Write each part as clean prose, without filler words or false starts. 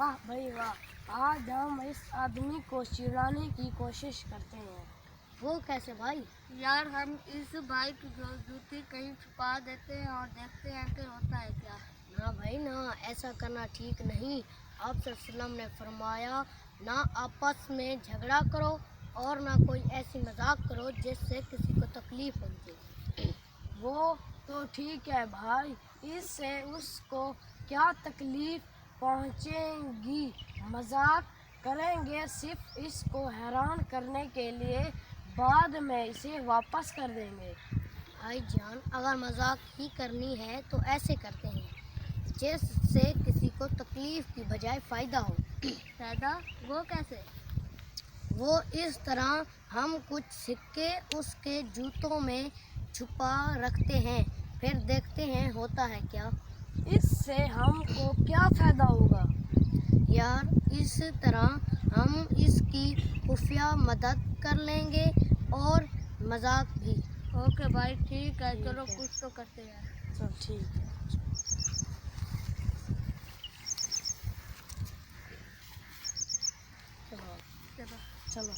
واہ بھائی واہ، آج ہم اس آدمی کو چڑھانے کی کوشش کرتے ہیں۔ وہ کیسے بھائی؟ یار ہم اس بھائی کی جوتی کہیں چھپا دیتے ہیں اور دیکھتے ہیں کہ ہوتا ہے کیا۔ نہ بھائی نہ، ایسا کرنا ٹھیک نہیں۔ آپ صلی اللہ علیہ وسلم نے فرمایا نہ آپس میں جھگڑا کرو اور نہ کوئی ایسی مذاق کرو جس سے کسی کو تکلیف پہنچے۔ وہ تو ٹھیک ہے بھائی، اس سے اس کو کیا تکلیف پہنچے گی؟ مذاق کریں گے صرف اس کو حیران کرنے کے لیے، بعد میں اسے واپس کر دیں گے۔ بھائی جان، اگر مذاق ہی کرنی ہے تو ایسے کرتے ہیں جس سے کسی کو تکلیف کی بجائے فائدہ ہو۔ فائدہ؟ وہ کیسے؟ وہ اس طرح، ہم کچھ سکے اس کے جوتوں میں چھپا رکھتے ہیں، پھر دیکھتے ہیں ہوتا ہے کیا۔ اس سے ہم کو کیا فائدہ ہوگا؟ یار اس طرح ہم اس کی خفیہ مدد کر لیں گے اور مذاق بھی۔ اوکے بھائی ٹھیک ہے، چلو کچھ تو کرتے ہیں۔ چلو ٹھیک ہے، چلو۔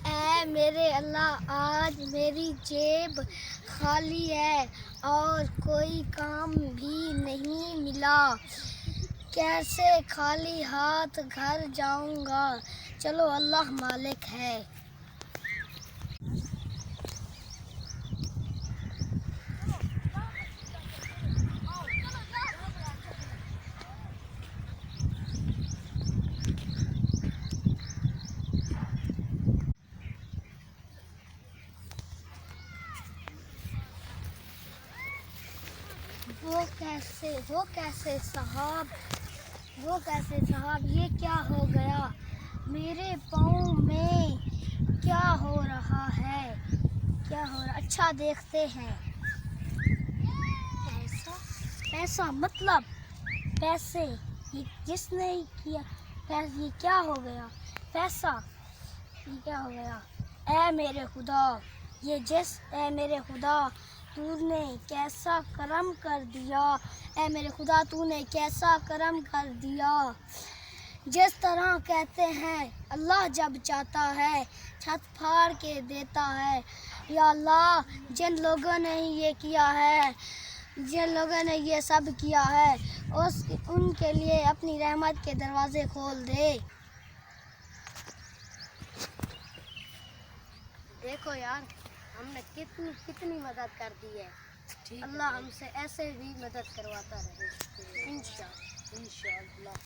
اے میرے اللہ، آج میری جیب خالی ہے اور کوئی کام بھی نہیں ملا، کیسے خالی ہاتھ گھر جاؤں گا؟ چلو اللہ مالک ہے۔ وہ کیسے صاحب، یہ کیا ہو گیا؟ میرے پاؤں میں کیا ہو رہا ہے؟ اچھا دیکھتے ہیں۔ ایسا مطلب پیسے؟ یہ جس نے کیا یہ کیا ہو گیا؟ پیسہ یہ کیا ہو گیا؟ اے میرے خدا، تو نے کیسا کرم کر دیا، اے میرے خدا تو نے کیسا کرم کر دیا۔ جس طرح کہتے ہیں اللہ جب چاہتا ہے چھت پھاڑ کے دیتا ہے۔ یا اللہ، جن لوگوں نے یہ کیا ہے، جن لوگوں نے یہ سب کیا ہے، ان کے لیے اپنی رحمت کے دروازے کھول دے۔ دیکھو یار، ہم نے کتنی مدد کر دی ہے۔ اللہ ہم سے ایسے بھی مدد کرواتا رہے۔ انشاءاللہ۔